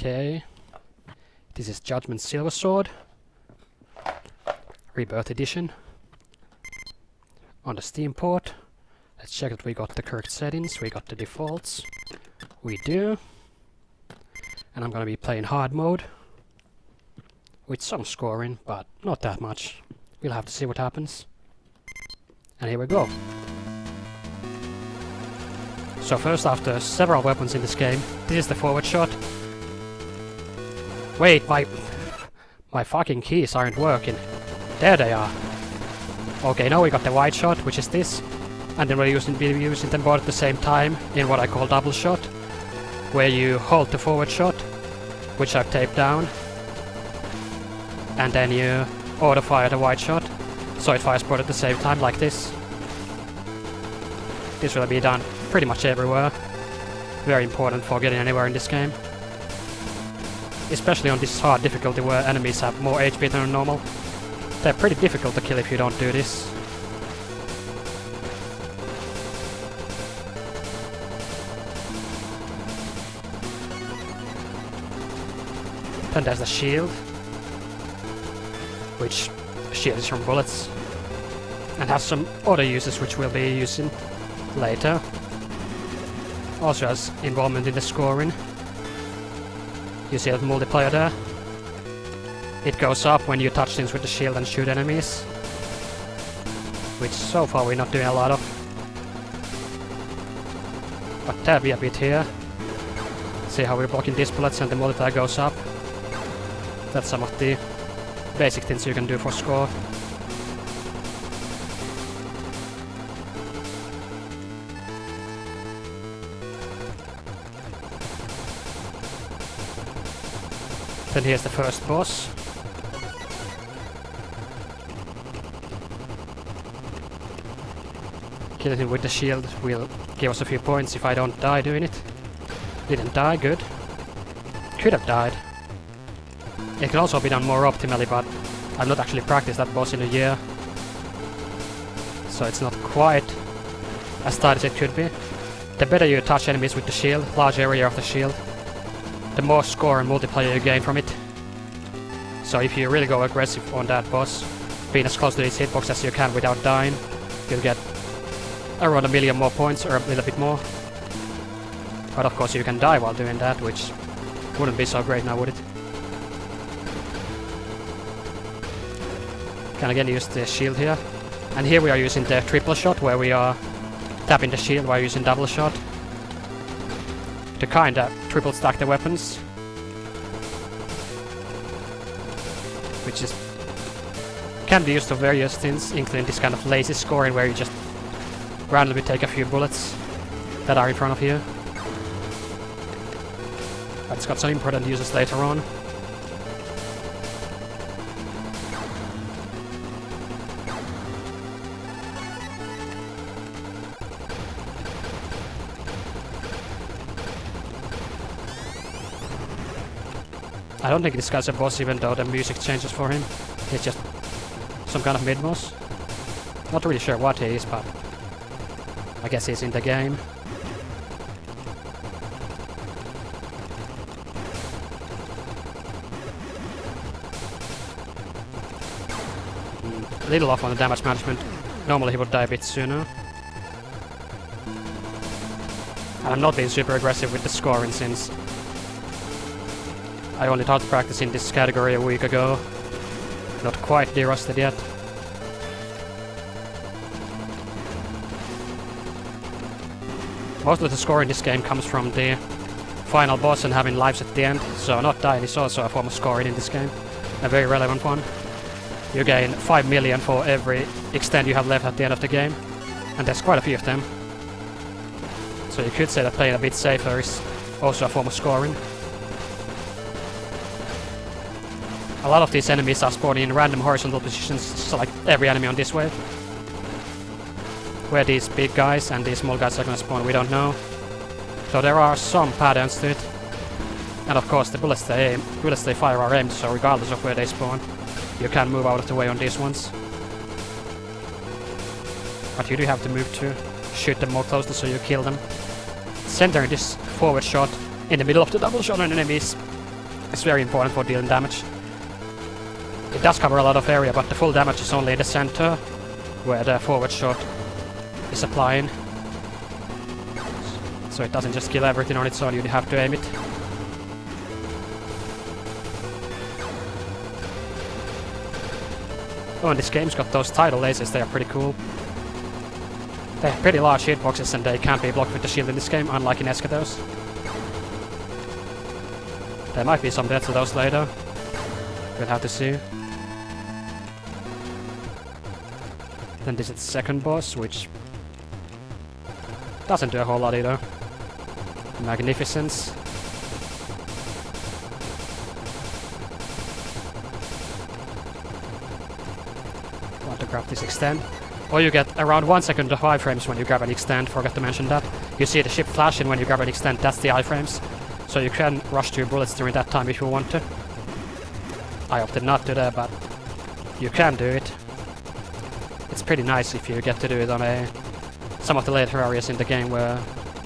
Okay. This is Judgement Silversword. Rebirth Edition. On the Steam port. Let's check that we got the correct settings. We got the defaults. We do. And I'm gonna be playing hard mode. With some scoring, but not that much. We'll have to see what happens. And here we go. So first, after several weapons in this game, this is the forward shot. Wait, my fucking keys aren't working. There they are. Okay, now we got the wide shot, which is this. And then we're using them both at the same time in what I call double shot, where you hold the forward shot, which I've taped down, and then you auto fire the wide shot, so it fires both at the same time like this. This will be done pretty much everywhere. Very important for getting anywhere in this game. Especially on this hard difficulty where enemies have more HP than normal. They're pretty difficult to kill if you don't do this. Then there's the shield, which shields from bullets, and has some other uses which we'll be using later. Also has involvement in the scoring. You see that multiplayer there? It goes up when you touch things with the shield and shoot enemies, which so far we're not doing a lot of. But there'll be a bit here. See how we're blocking these bullets and the multiplier goes up. That's some of the basic things you can do for score. Then here's the first boss. Killing him with the shield will give us a few points if I don't die doing it. Didn't die, good. Could have died. It can also be done more optimally, but I've not actually practiced that boss in a year. So it's not quite as tight as it could be. The better you touch enemies with the shield, large area of the shield, the more score and multiplier you gain from it. So if you really go aggressive on that boss, being as close to his hitbox as you can without dying, you'll get around 1 million more points, or a little bit more. But of course you can die while doing that, which wouldn't be so great now, would it? Can again use the shield here. And here we are using the triple shot, where we are tapping the shield while using double shot. To kinda triple stack the weapons. Which can be used for various things, including this kind of lazy scoring where you just randomly take a few bullets that are in front of you. But it's got some important uses later on. I don't think this guy's a boss, even though the music changes for him. He's just some kind of mid-boss. Not really sure what he is, but I guess he's in the game. A little off on the damage management. Normally he would die a bit sooner. And I'm not being super aggressive with the scoring since I only started practicing this category a week ago. Not quite de-rusted yet. Most of the score in this game comes from the final boss and having lives at the end, so not dying is also a form of scoring in this game. A very relevant one. You gain 5 million for every extend you have left at the end of the game, and there's quite a few of them. So you could say that playing a bit safer is also a form of scoring. A lot of these enemies are spawning in random horizontal positions, just like every enemy on this wave. Where these big guys and these small guys are gonna spawn, we don't know. So there are some patterns to it. And of course the bullets they fire are aimed, so regardless of where they spawn, you can move out of the way on these ones. But you do have to move to shoot them more closely so you kill them. Centering this forward shot in the middle of the double shot on enemies is very important for dealing damage. It does cover a lot of area, but the full damage is only in the center, where the forward shot is applying. So it doesn't just kill everything on its own, you have to aim it. Oh, and this game's got those tidal lasers, they are pretty cool. They have pretty large hitboxes and they can't be blocked with the shield in this game, unlike in Escados. There might be some deaths of those later. We'll have to see. Then this is the second boss, which doesn't do a whole lot either. Magnificence. Want to grab this extend. Or you get around 1 second of iframes when you grab an extend, forgot to mention that. You see the ship flashing when you grab an extend, that's the iframes. So you can rush to your bullets during that time if you want to. I opted not to do but you can do it. It's pretty nice if you get to do it on some of the later areas in the game where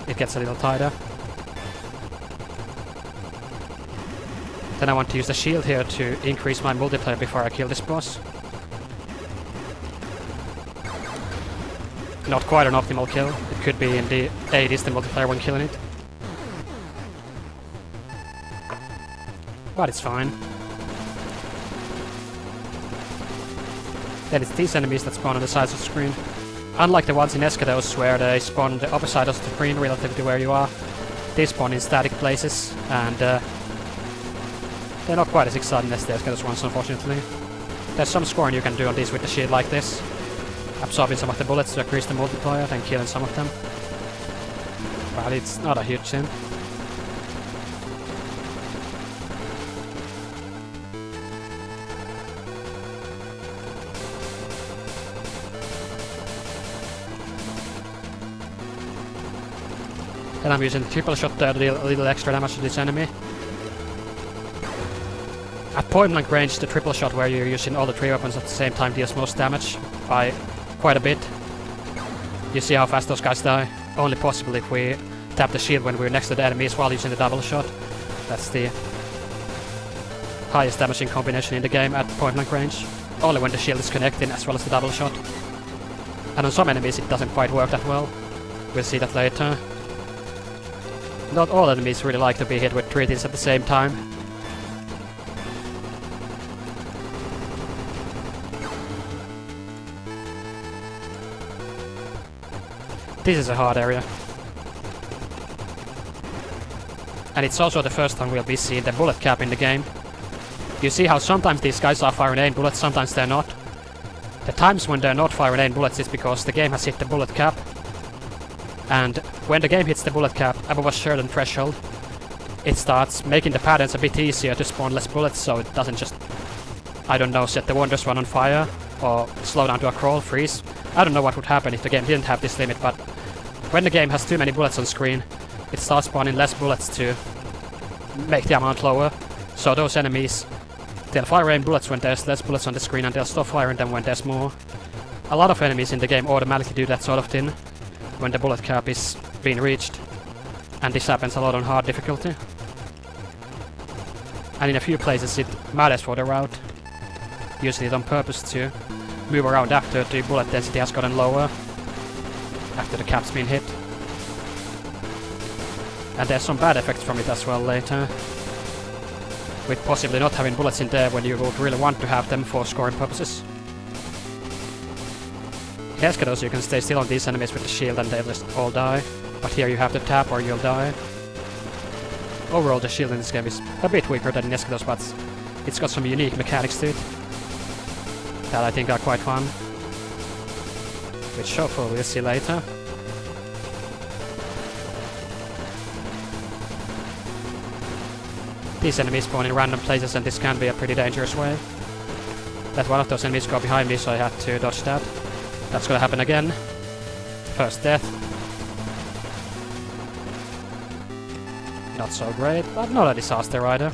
it gets a little tighter. Then I want to use the shield here to increase my multiplayer before I kill this boss. Not quite an optimal kill. It could be in the 80s, the multiplayer when killing it. But it's fine. Then it's these enemies that spawn on the sides of the screen. Unlike the ones in Escados where they spawn the opposite side of the screen relative to where you are, they spawn in static places, and they're not quite as exciting as the Escados ones, unfortunately. There's some scoring you can do on these with the shield like this. Absorbing some of the bullets to increase the multiplier, then killing some of them. But it's not a huge sin. Then I'm using the triple shot to deal a little extra damage to this enemy. At point blank range, the triple shot where you're using all the three weapons at the same time deals most damage by quite a bit. You see how fast those guys die? Only possible if we tap the shield when we're next to the enemies while using the double shot. That's the highest damaging combination in the game at point blank range. Only when the shield is connecting as well as the double shot. And on some enemies it doesn't quite work that well. We'll see that later. Not all enemies really like to be hit with three things at the same time. This is a hard area. And it's also the first time we'll be seeing the bullet cap in the game. You see how sometimes these guys are firing aim bullets, sometimes they're not. The times when they're not firing aim bullets is because the game has hit the bullet cap. And when the game hits the bullet cap above a certain threshold, it starts making the patterns a bit easier to spawn less bullets, so it doesn't just, I don't know, set the wonders run on fire, or slow down to a crawl, freeze. I don't know what would happen if the game didn't have this limit, but when the game has too many bullets on screen, it starts spawning less bullets to make the amount lower. So those enemies, they'll fire aim bullets when there's less bullets on the screen, and they'll stop firing them when there's more. A lot of enemies in the game automatically do that sort of thing when the bullet cap is being reached, and this happens a lot on hard difficulty. And in a few places it matters for the route, using it on purpose to move around after the bullet density has gotten lower, after the cap's been hit. And there's some bad effects from it as well later, with possibly not having bullets in there when you would really want to have them for scoring purposes. In Escados you can stay still on these enemies with the shield and they'll just all die, but here you have to tap or you'll die. Overall the shield in this game is a bit weaker than in Escados, but it's got some unique mechanics to it that I think are quite fun, which hopefully we'll see later. These enemies spawn in random places and this can be a pretty dangerous way. Let one of those enemies go behind me, so I had to dodge that. That's gonna happen again. First death. Not so great, but not a disaster either.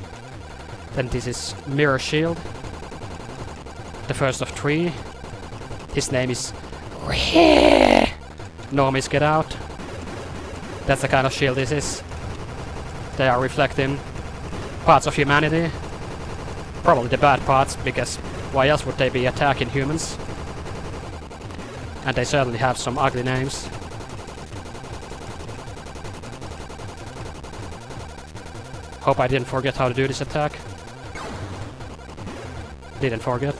Then this is Mirror Shield. The first of three. His name is Normies get out. That's the kind of shield this is. They are reflecting parts of humanity. Probably the bad parts, because why else would they be attacking humans? And they certainly have some ugly names. Hope I didn't forget how to do this attack. Didn't forget.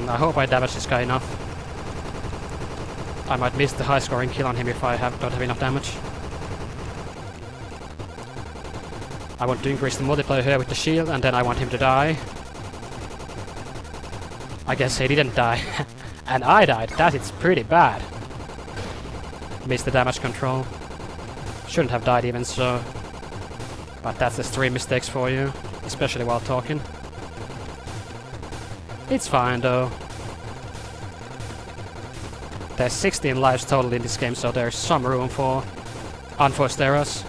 I hope I damage this guy enough. I might miss the high scoring kill on him if I don't have enough damage. I want to increase the multiplier here with the shield, and then I want him to die. I guess he didn't die. And I died. That is pretty bad. Missed the damage control. Shouldn't have died even so. But that's the stream mistakes for you, especially while talking. It's fine though. There's 16 lives total in this game, so there's some room for unforced errors.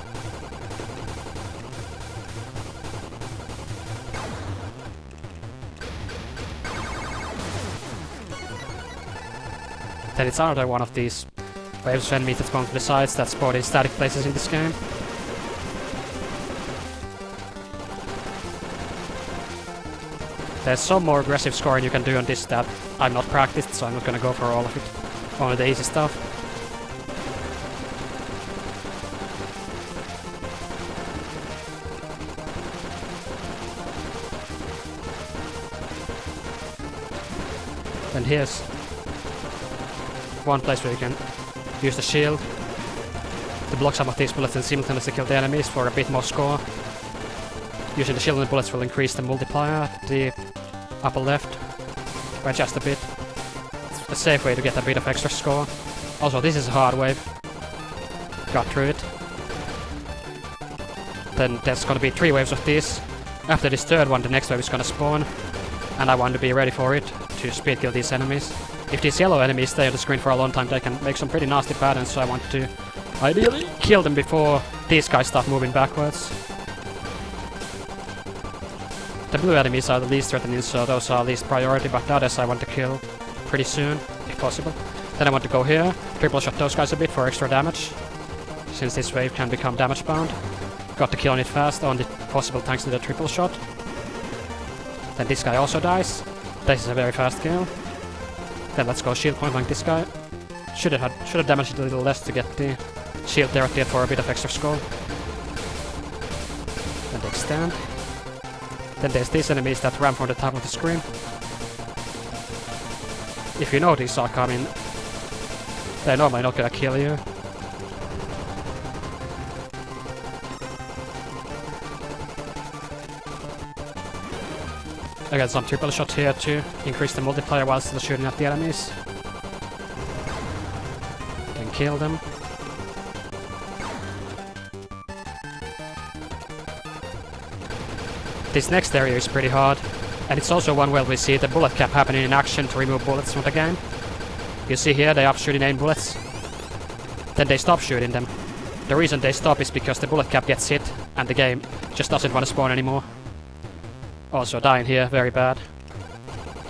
Then it's another one of these waves of enemies that's going to the sides that spawn in static places in this game. There's some more aggressive scoring you can do on this that I'm not practiced, so I'm not gonna go for all of it. Only the easy stuff. And here's one place where you can use the shield to block some of these bullets and simultaneously kill the enemies for a bit more score. Using the shield and the bullets will increase the multiplier at the upper left by just a bit. It's a safe way to get a bit of extra score. Also, this is a hard wave. Got through it. Then there's gonna be 3 waves of these. After this third one, the next wave is gonna spawn. And I want to be ready for it to speed kill these enemies. If these yellow enemies stay on the screen for a long time, they can make some pretty nasty patterns, so I want to ideally kill them before these guys start moving backwards. The blue enemies are the least threatening, so those are least priority, but the others I want to kill pretty soon, if possible. Then I want to go here, triple shot those guys a bit for extra damage, since this wave can become damage bound. Got the kill on it fast, only possible thanks to the triple shot. Then this guy also dies. This is a very fast kill. Then let's go shield point blank this guy. Should have damaged it a little less to get the shield there at the end for a bit of extra score. Then they extend. Then there's these enemies that ram from the top of the screen. If you know these are coming, they're normally not gonna kill you. I got some triple shot here to increase the multiplier while still shooting at the enemies. Then kill them. This next area is pretty hard, and it's also one where we see the bullet cap happening in action to remove bullets from the game. You see here they are shooting 8 bullets, then they stop shooting them. The reason they stop is because the bullet cap gets hit and the game just doesn't want to spawn anymore. Also dying here, very bad.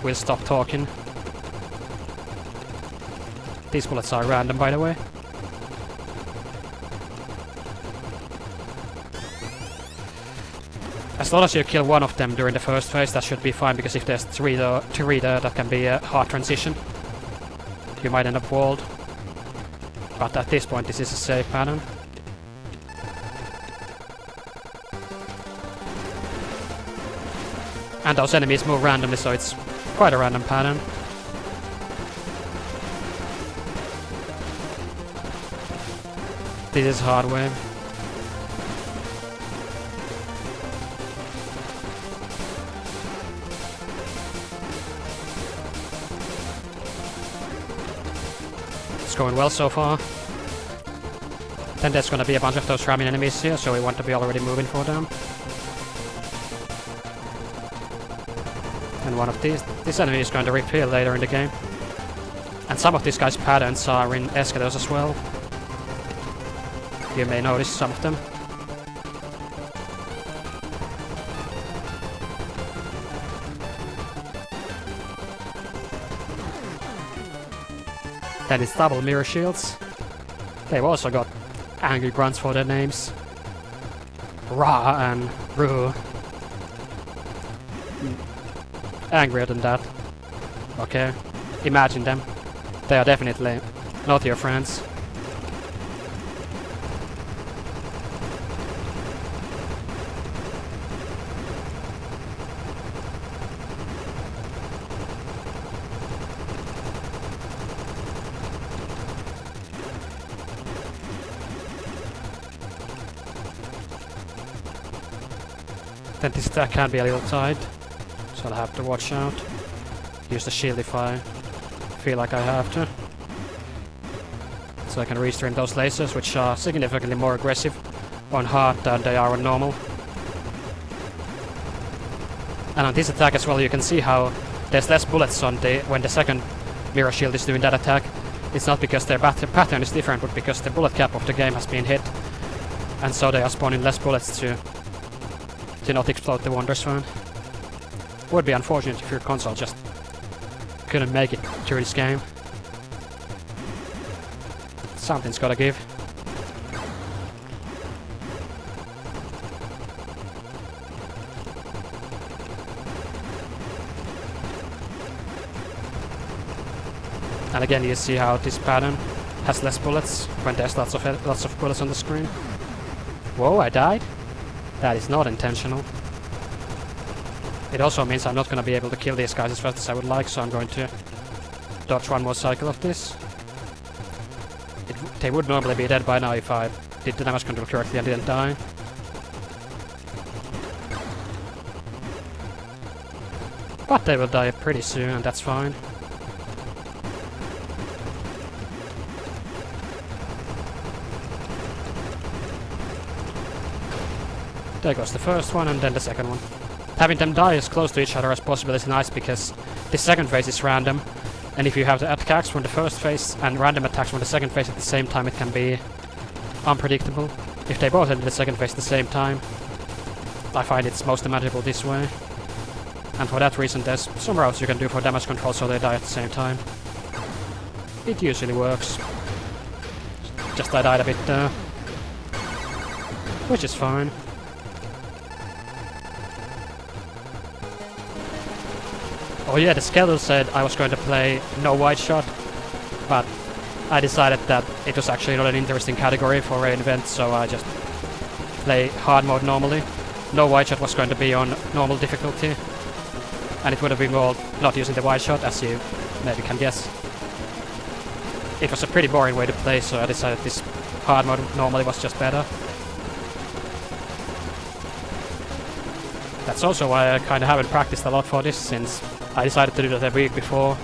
We'll stop talking. These bullets are random, by the way. As long as you kill one of them during the first phase, that should be fine, because if there's 3 there, that can be a hard transition. You might end up walled. But at this point, this is a safe pattern. And those enemies move randomly, so it's quite a random pattern. This is hard wave. It's going well so far. Then there's gonna be a bunch of those ramming enemies here, so we want to be already moving for them. And one of this enemy is going to reappear later in the game. And some of these guys' patterns are in escalators as well. You may notice some of them. Then it's double mirror shields. They've also got angry grunts for their names. Ra and Ru. Angrier than that. Okay. Imagine them. They are definitely not your friends. Then this attack can be a little tight, so I'll have to watch out. Use the shield if I feel like I have to. So I can restream those lasers, which are significantly more aggressive on hard than they are on normal. And on this attack as well, you can see how there's less bullets on when the second mirror shield is doing that attack. It's not because their pattern is different, but because the bullet cap of the game has been hit. And so they are spawning less bullets to not explode the Wonder Swan. Would be unfortunate if your console just couldn't make it through this game. Something's gotta give. And again, you see how this pattern has less bullets when there's lots of bullets on the screen. Whoa, I died? That is not intentional. It also means I'm not going to be able to kill these guys as fast as I would like, so I'm going to dodge one more cycle of this. They would normally be dead by now if I did the damage control correctly and didn't die. But they will die pretty soon, and that's fine. There goes the first one, and then the second one. Having them die as close to each other as possible is nice, because the second phase is random, and if you have the attacks from the first phase and random attacks from the second phase at the same time, it can be unpredictable. If they both enter the second phase at the same time, I find it's most manageable this way. And for that reason, there's some routes you can do for damage control so they die at the same time. It usually works. Just I died a bit there. Which is fine. Oh yeah, the schedule said I was going to play no wide shot, but I decided that it was actually not an interesting category for an event, so I just play hard mode normally. No wide shot was going to be on normal difficulty, and it would have involved not using the wide shot, as you maybe can guess. It was a pretty boring way to play, so I decided this hard mode normally was just better. That's also why I kinda haven't practiced a lot for this, since I decided to do that a week before.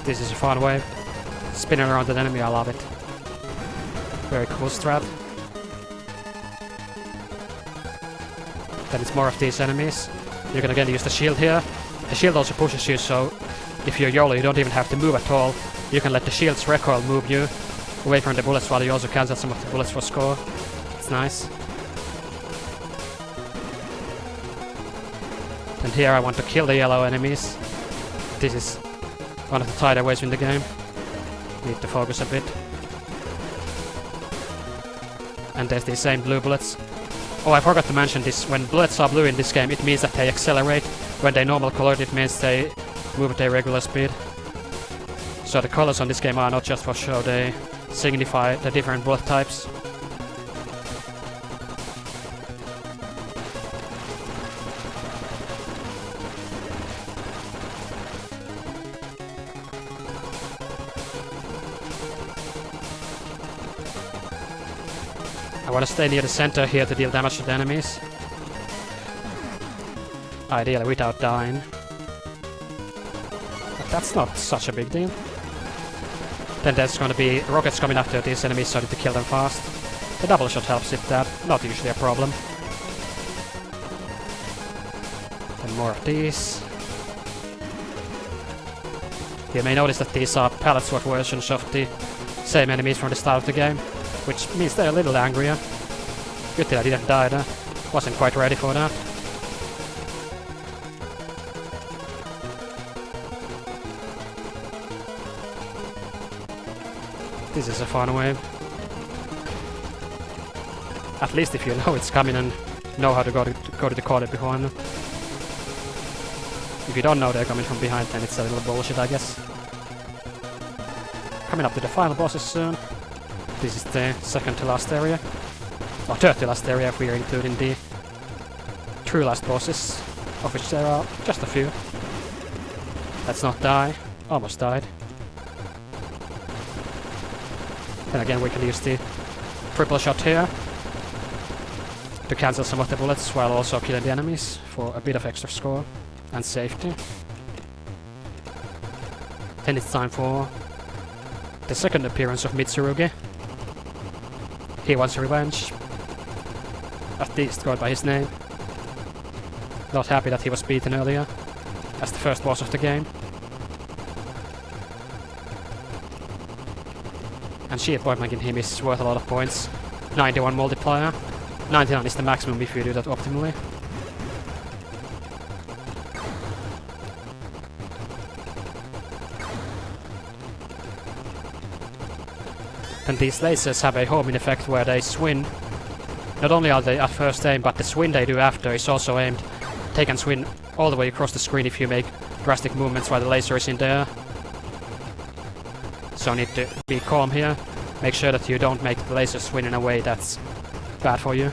This is a fun way. Spinning around an enemy, I love it. Very cool strat. Then it's more of these enemies. You can again use the shield here. The shield also pushes you, so if you're YOLO, you don't even have to move at all. You can let the shield's recoil move you away from the bullets, while you also cancel some of the bullets for score. It's nice. And here I want to kill the yellow enemies. This is one of the tighter ways in the game. Need to focus a bit. And there's these same blue bullets. Oh, I forgot to mention this. When bullets are blue in this game, it means that they accelerate. When they're normal colored, it means they move at their regular speed. So the colors on this game are not just for show, they signify the different bullet types. I want to stay near the center here to deal damage to the enemies. Ideally without dying. But that's not such a big deal. Then there's going to be rockets coming after these enemies, so I need to kill them fast. The double shot helps with that, not usually a problem. Then more of these. You may notice that these are pallet sword versions of the same enemies from the start of the game, which means they're a little angrier. Good that I didn't die there. Wasn't quite ready for that. This is a fun wave. At least if you know it's coming and know how to go to the corner behind them. If you don't know they're coming from behind, then it's a little bullshit, I guess. Coming up to the final bosses soon. This is the second to last area. Or third to last area if we are including the true last bosses, of which there are just a few. Let's not die. Almost died. Then again we can use the triple shot here to cancel some of the bullets while also killing the enemies for a bit of extra score and safety. Then it's time for the second appearance of Mitsurugi. He wants revenge. At least going by his name. Not happy that he was beaten earlier as the first boss of the game. And sheer point making him is worth a lot of points. 91 multiplier. 99 is the maximum if you do that optimally. And these lasers have a homing effect where they swing. Not only are they at first aim, but the swing they do after is also aimed. They can swing all the way across the screen if you make drastic movements while the laser is in there. So need to be calm here. Make sure that you don't make the laser swing in a way that's bad for you.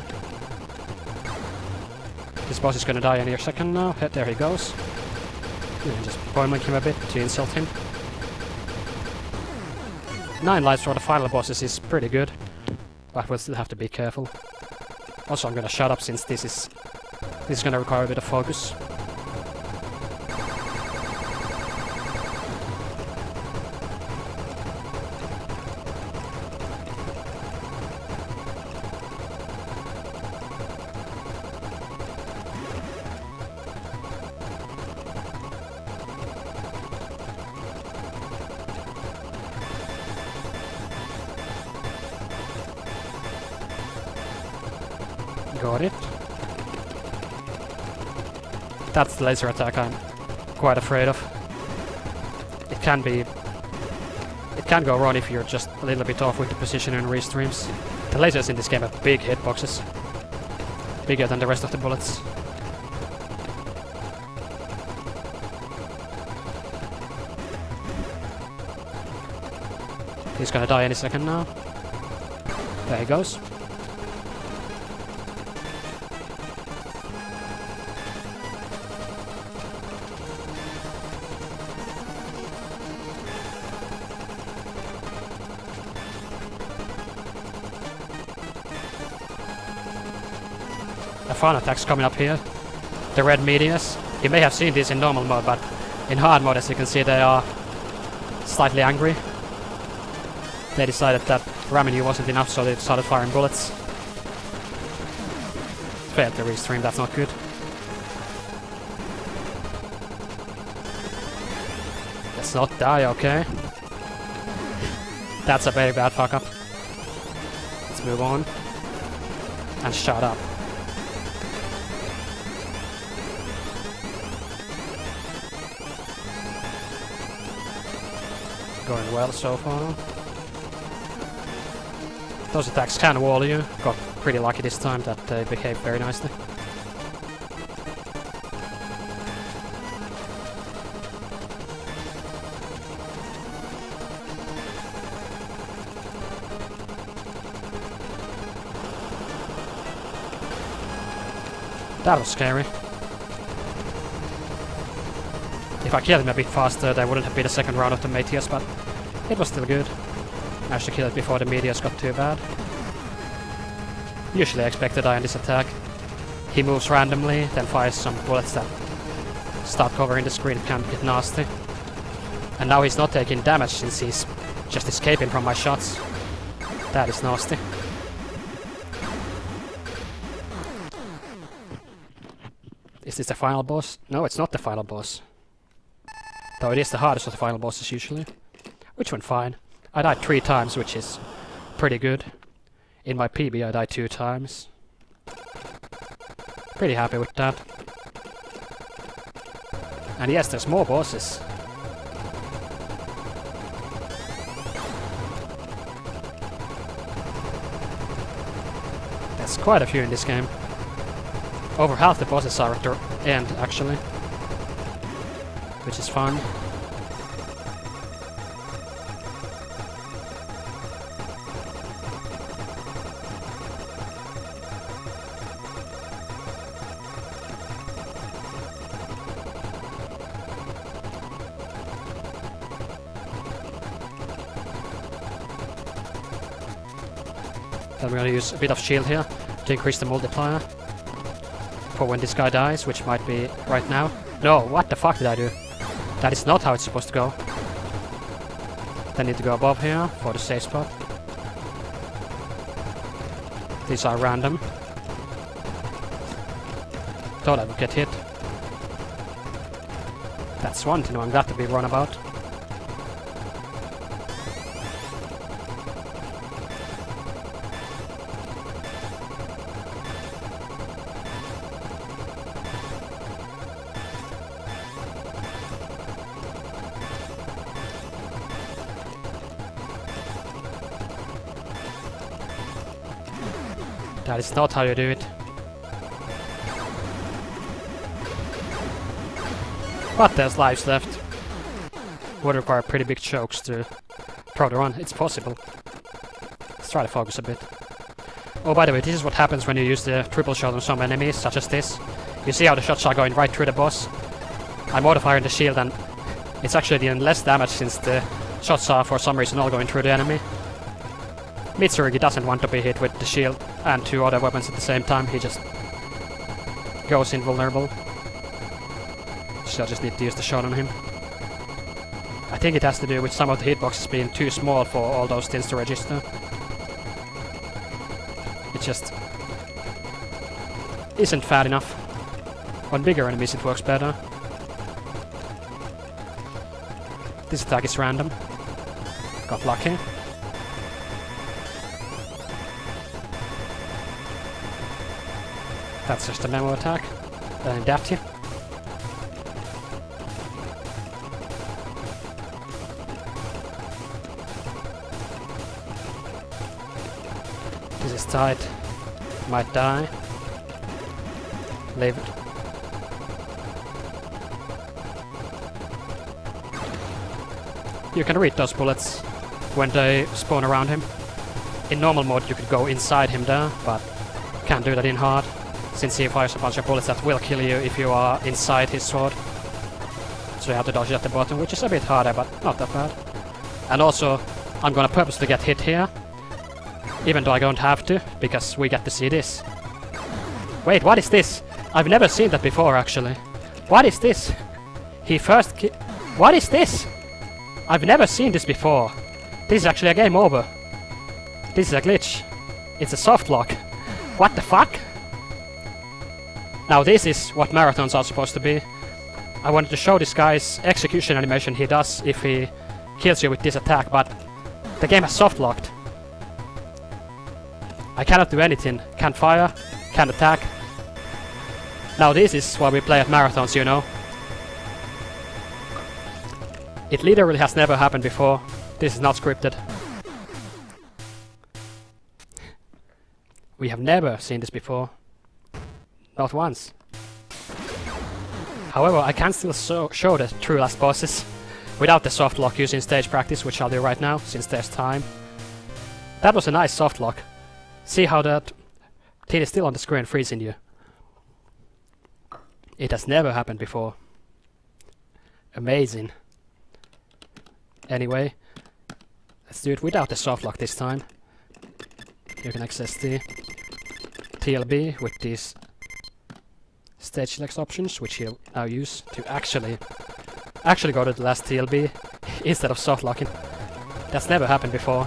This boss is gonna die any second now. There he goes. And just point him a bit to insult him. 9 lives for the final bosses is pretty good, but we'll still have to be careful. Also, I'm gonna shut up since this is gonna require a bit of focus. Got it. That's the laser attack I'm quite afraid of. It can go wrong if you're just a little bit off with the position and restreams. The lasers in this game have big hitboxes. Bigger than the rest of the bullets. He's gonna die any second now. There he goes. The fun attacks coming up here. The red meteors. You may have seen these in normal mode, but in hard mode, as you can see, they are slightly angry. They decided that ramming you wasn't enough, so they started firing bullets. Failed to restream, that's not good. Let's not die, okay? That's a very bad fuck up. Let's move on. And shut up. Going well so far. Those attacks can wall you. Got pretty lucky this time that they behaved very nicely. That was scary. If I killed him a bit faster, there wouldn't have been a second round of the meteors, but it was still good. Managed to kill it before the meteors got too bad. Usually I expect to die on this attack. He moves randomly, then fires some bullets that start covering the screen. It can get nasty. And now he's not taking damage since he's just escaping from my shots. That is nasty. Is this the final boss? No, it's not the final boss. Though it is the hardest of the final bosses usually. Which went fine. I died 3 times, which is pretty good. In my PB I died 2 times. Pretty happy with that. And yes, there's more bosses. There's quite a few in this game. Over half the bosses are at the end, actually. Which is fun. Then we're gonna use a bit of shield here to increase the multiplier for when this guy dies, which might be right now. No, what the fuck did I do? That is not how it's supposed to go. Then need to go above here for the safe spot. These are random. Thought I would get hit. That's one thing I'm glad to be wrong about. That is not how you do it. But there's lives left. Would require pretty big chokes to throw the run. It's possible. Let's try to focus a bit. Oh, by the way, this is what happens when you use the triple shot on some enemies, such as this. You see how the shots are going right through the boss? I'm auto-firing the shield and it's actually doing less damage since the shots are for some reason all going through the enemy. Mitsurugi doesn't want to be hit with the shield and 2 other weapons at the same time, he just goes invulnerable. So I just need to use the shot on him. I think it has to do with some of the hitboxes being too small for all those things to register. It just isn't fat enough. On bigger enemies it works better. This attack is random. Got lucky. That's just a memo attack. Adapt you. This is tight. Might die. Leave it. You can read those bullets when they spawn around him. In normal mode you could go inside him there, but can't do that in hard, since he fires a bunch of bullets that will kill you if you are inside his sword. So you have to dodge it at the bottom, which is a bit harder, but not that bad. And also, I'm gonna purposely get hit here, even though I don't have to, because we get to see this. Wait, what is this? I've never seen that before, actually. What is this? He first what is this? I've never seen this before. This is actually a game over. This is a glitch. It's a softlock. What the fuck? Now this is what marathons are supposed to be. I wanted to show this guy's execution animation he does if he kills you with this attack, but the game has softlocked. I cannot do anything. Can't fire, can't attack. Now this is why we play at marathons, you know. It literally has never happened before. This is not scripted. We have never seen this before. Not once. However, I can still show the true last bosses without the softlock using stage practice, which I'll do right now, since there's time. That was a nice softlock. See how that thing is still on the screen freezing you. It has never happened before. Amazing. Anyway, let's do it without the softlock this time. You can access the TLB with these stage select options, which you'll now use to actually go to the last TLB instead of softlocking. That's never happened before.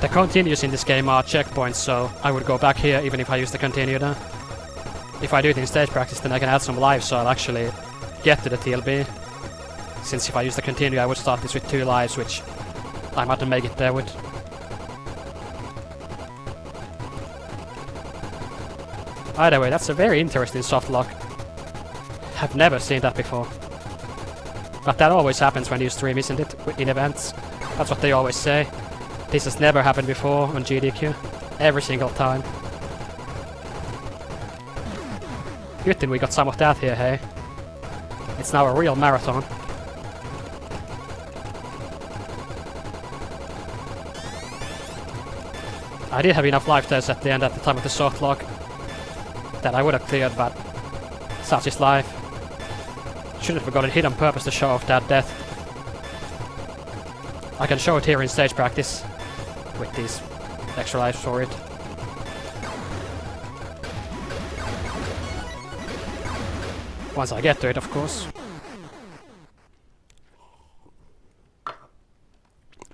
The continues in this game are checkpoints, so I would go back here even if I use the continue there. If I do it in stage practice, then I can add some lives, so I'll actually get to the TLB. Since if I use the continue, I would start this with 2 lives, which I might not make it there with. Either way, that's a very interesting softlock. I've never seen that before. But that always happens when you stream, isn't it? In events. That's what they always say. This has never happened before on GDQ. Every single time. Good thing we got some of that here, hey? It's now a real marathon. I did have enough life tears at the end at the time of the softlock that I would have cleared, but such is life. Shouldn't have gotten hit on purpose to show off that death. I can show it here in stage practice with these extra lives for it. Once I get to it, of course.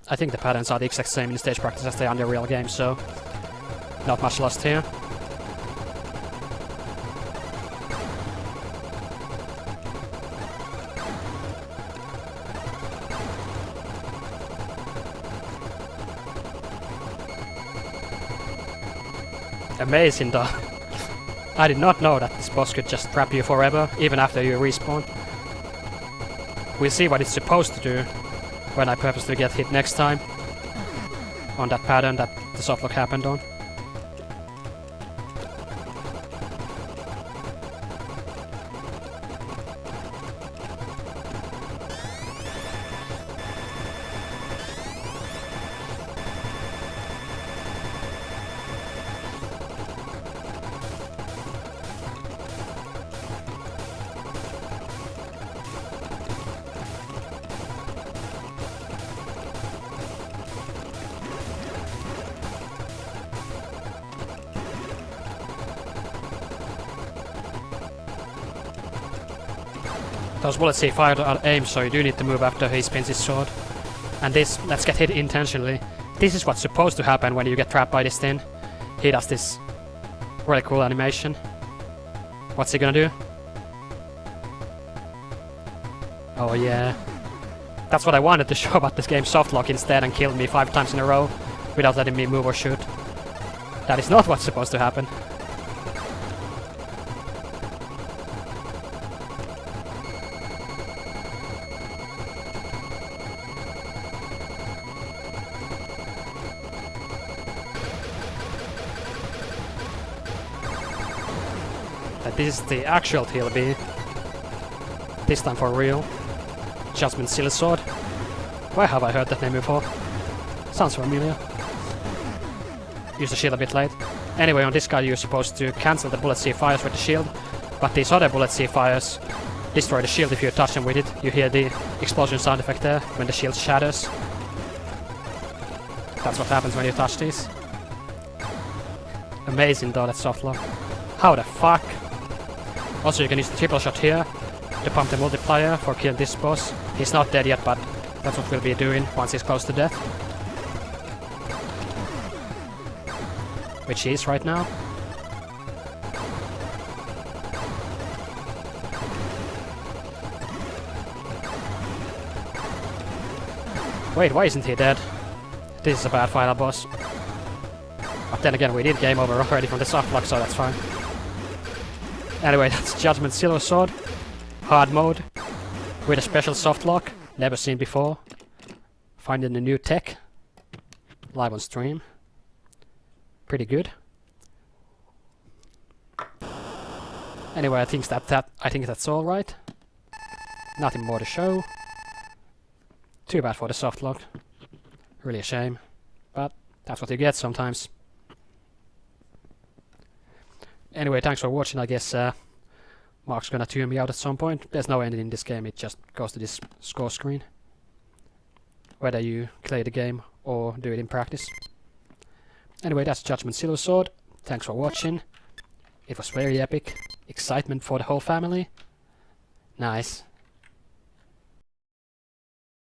I think the patterns are the exact same in stage practice as they are in the real game, so not much lost here. Amazing though. I did not know that this boss could just trap you forever, even after you respawn. We'll see what it's supposed to do when I purposely get hit next time on that pattern that the softlock happened on. Those bullets he fired are aimed, so you do need to move after he spins his sword. And this, let's get hit intentionally. This is what's supposed to happen when you get trapped by this thing. He does this really cool animation. What's he gonna do? Oh yeah. That's what I wanted to show about this game softlock instead and killed me 5 times in a row without letting me move or shoot. That is not what's supposed to happen. This is the actual TLB. This time for real. Judgement Silversword. Where have I heard that name before? Sounds familiar. Use the shield a bit late. Anyway, on this guy you're supposed to cancel the bullets he fires with the shield, but these other bullets he fires destroy the shield if you touch them with it. You hear the explosion sound effect there when the shield shatters. That's what happens when you touch these. Amazing though, that softlock. How the fuck? Also, you can use the triple shot here to pump the multiplier for killing this boss. He's not dead yet, but that's what we'll be doing once he's close to death. Which he is right now. Wait, why isn't he dead? This is a bad final boss. But then again, we did game over already from the softlock, so that's fine. Anyway, that's Judgement Silversword. Hard mode. With a special softlock. Never seen before. Finding the new tech. Live on stream. Pretty good. Anyway, I think that's all right. Nothing more to show. Too bad for the softlock. Really a shame. But that's what you get sometimes. Anyway, thanks for watching. I guess Mark's gonna tune me out at some point. There's no ending in this game, it just goes to this score screen. Whether you play the game or do it in practice. Anyway, that's Judgement Silversword. Thanks for watching. It was very epic. Excitement for the whole family. Nice.